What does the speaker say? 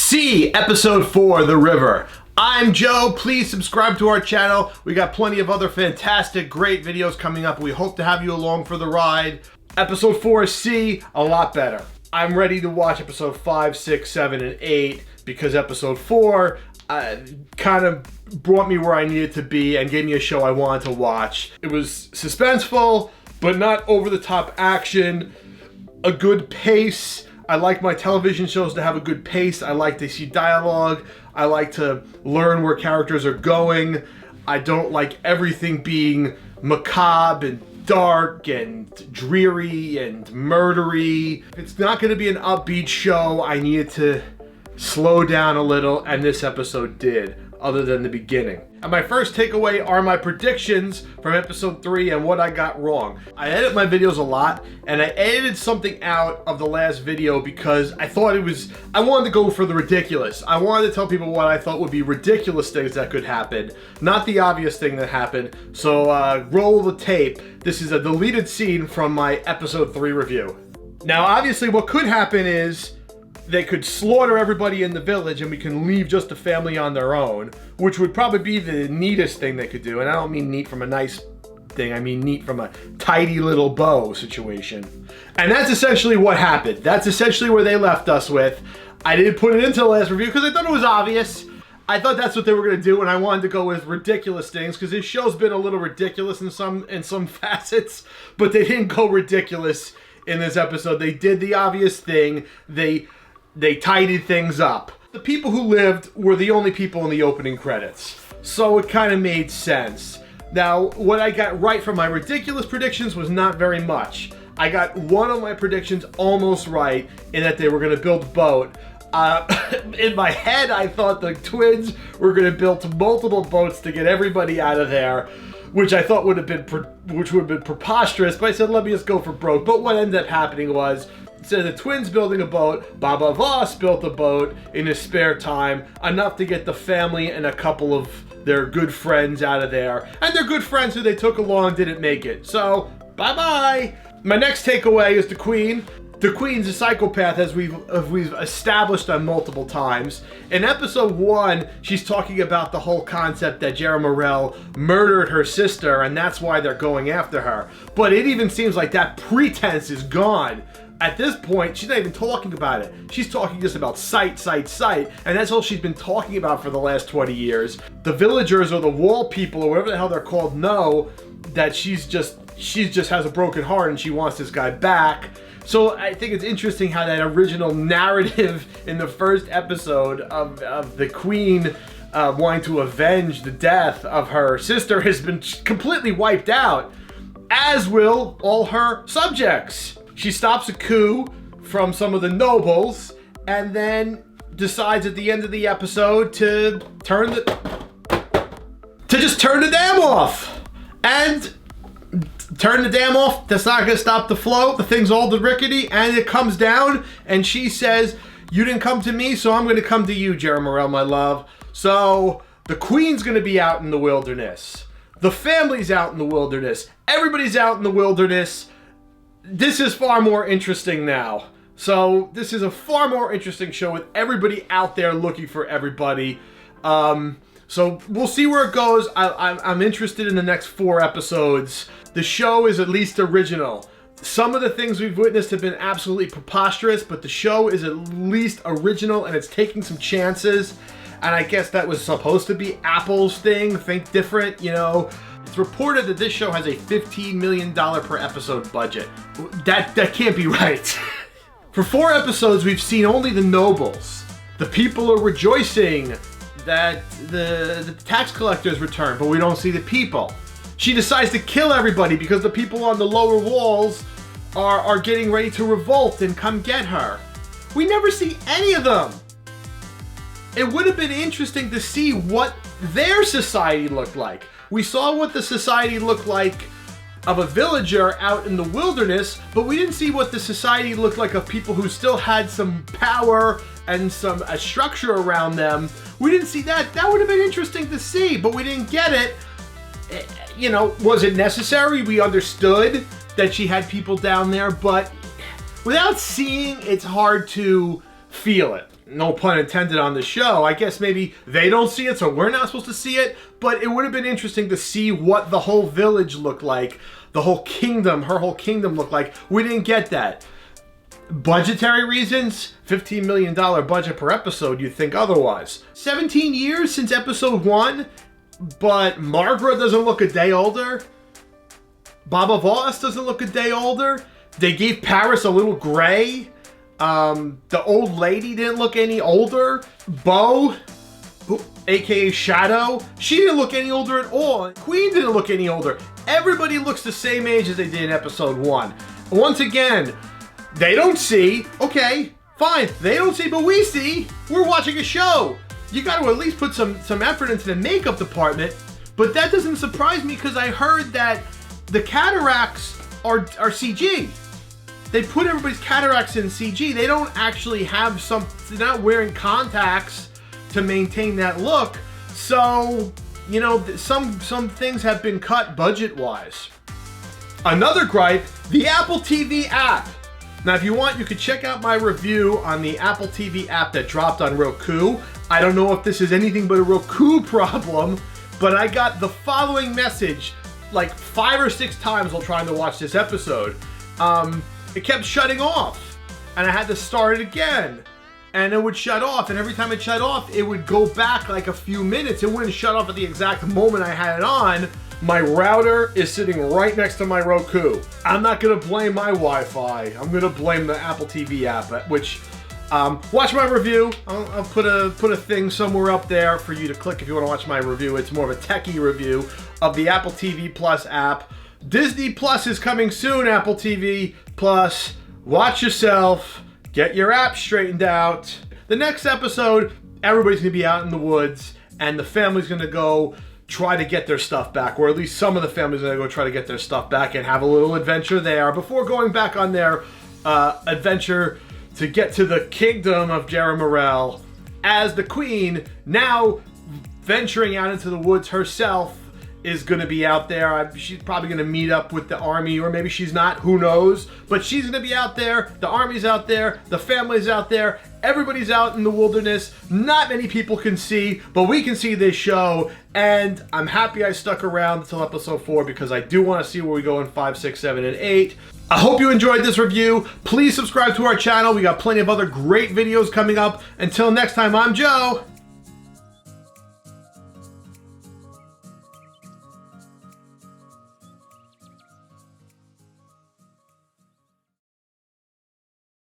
See episode 4, The River. I'm Joe. Please subscribe to our channel. We got plenty of other fantastic, great videos coming up. We hope to have you along for the ride. Episode 4, C, a lot better. I'm ready to watch episode 5, 6, 7, and 8 because episode 4 kind of brought me where I needed to be and gave me a show I wanted to watch. It was suspenseful, but not over-the-top action. A good pace. I like my television shows to have a good pace. I like to see dialogue. I like to learn where characters are going. I don't like everything being macabre and dark and dreary and murdery. If it's not going to be an upbeat show, I needed to slow down a little, and this episode did, other than the beginning. And my first takeaway are my predictions from episode 3 and what I got wrong. I edit my videos a lot, and I edited something out of the last video because I thought I wanted to go for the ridiculous. I wanted to tell people what I thought would be ridiculous things that could happen, not the obvious thing that happened. So roll the tape. This is a deleted scene from my episode 3 review. Now, obviously what could happen is they could slaughter everybody in the village and we can leave just the family on their own, which would probably be the neatest thing they could do. And I don't mean neat from a nice thing, I mean neat from a tidy little bow situation. And that's essentially what happened. That's essentially where they left us with. I didn't put it into the last review because I thought it was obvious. I thought that's what they were going to do, and I wanted to go with ridiculous things because this show's been a little ridiculous in some facets, but they didn't go ridiculous in this episode. They did the obvious thing. They tidied things up. The people who lived were the only people in the opening credits, so it kind of made sense. Now, what I got right from my ridiculous predictions was not very much. I got one of my predictions almost right in that they were going to build a boat. In my head, I thought the twins were going to build multiple boats to get everybody out of there, which I thought would have been preposterous, but I said, let me just go for broke. But what ended up happening was, instead of the twins building a boat, Baba Voss built a boat in his spare time, enough to get the family and a couple of their good friends out of there. And their good friends who they took along didn't make it. So, bye-bye. My next takeaway is the Queen. The Queen's a psychopath, as we've established on multiple times. In episode 1, she's talking about the whole concept that Jerry Morel murdered her sister, and that's why they're going after her. But it even seems like that pretense is gone. At this point, she's not even talking about it. She's talking just about sight, and that's all she's been talking about for the last 20 years. The villagers or the wall people or whatever the hell they're called know that she just has a broken heart and she wants this guy back. So I think it's interesting how that original narrative in the first episode of the Queen wanting to avenge the death of her sister has been completely wiped out, as will all her subjects. She stops a coup from some of the nobles and then decides at the end of the episode to just turn the dam off. And turn the dam off, that's not gonna stop the flow. The thing's all rickety and it comes down and she says, you didn't come to me, so I'm gonna come to you, Jerry Morel, my love. So the Queen's gonna be out in the wilderness. The family's out in the wilderness. Everybody's out in the wilderness. This is far more interesting now. So this is a far more interesting show with everybody out there looking for everybody. So we'll see where it goes. I'm interested in the next 4 episodes. The show is at least original. Some of the things we've witnessed have been absolutely preposterous, but the show is at least original and it's taking some chances. And I guess that was supposed to be Apple's thing, think different, you know. It's reported that this show has a $15 million per episode budget. That can't be right. For 4 episodes, we've seen only the nobles. The people are rejoicing that the tax collectors return, but we don't see the people. She decides to kill everybody because the people on the lower walls are getting ready to revolt and come get her. We never see any of them. It would have been interesting to see what their society looked like. We saw what the society looked like of a villager out in the wilderness, but we didn't see what the society looked like of people who still had some power and a structure around them. We didn't see that. That would have been interesting to see, but we didn't get it. You know, was it necessary? We understood that she had people down there, but without seeing, it's hard to feel it. No pun intended on the show. I guess maybe they don't see it, so we're not supposed to see it, but it would have been interesting to see what the whole village looked like, the whole kingdom, her whole kingdom looked like. We didn't get that. Budgetary reasons, $15 million budget per episode, you'd think otherwise. 17 years since episode 1, but Margaret doesn't look a day older. Baba Voss doesn't look a day older. They gave Paris a little gray. The old lady didn't look any older. Bo, aka Shadow, she didn't look any older at all. Queen didn't look any older. Everybody looks the same age as they did in episode 1. Once again, they don't see. Okay, fine. They don't see, but we see. We're watching a show. You got to at least put some effort into the makeup department. But that doesn't surprise me because I heard that the cataracts are CG. They put everybody's cataracts in CG. They don't actually have they're not wearing contacts to maintain that look. So, you know, some things have been cut budget-wise. Another gripe, the Apple TV app. Now, if you want, you could check out my review on the Apple TV app that dropped on Roku. I don't know if this is anything but a Roku problem, but I got the following message like 5 or 6 times while trying to watch this episode. It kept shutting off, and I had to start it again, and it would shut off, and every time it shut off, it would go back like a few minutes. It wouldn't shut off at the exact moment I had it on. My router is sitting right next to my Roku. I'm not gonna blame my Wi-Fi. I'm gonna blame the Apple TV app, which, watch my review. I'll put a thing somewhere up there for you to click if you wanna watch my review. It's more of a techie review of the Apple TV Plus app. Disney Plus is coming soon, Apple TV Plus. Watch yourself. Get your app straightened out. The next episode, everybody's gonna be out in the woods, and the family's gonna go try to get their stuff back, or at least some of the family's gonna go try to get their stuff back and have a little adventure there before going back on their adventure to get to the kingdom of Jerry Morel as the queen, now venturing out into the woods herself, is going to be out there. She's probably going to meet up with the army, or maybe she's not, who knows, but she's going to be out there. The army's out there, the family's out there, everybody's out in the wilderness. Not many people can see, but we can see this show, and I'm happy I stuck around until episode 4 because I do want to see where we go in 5, 6, 7, and 8. I hope you enjoyed this review. Please subscribe to our channel. We got plenty of other great videos coming up. Until next time, I'm Joe.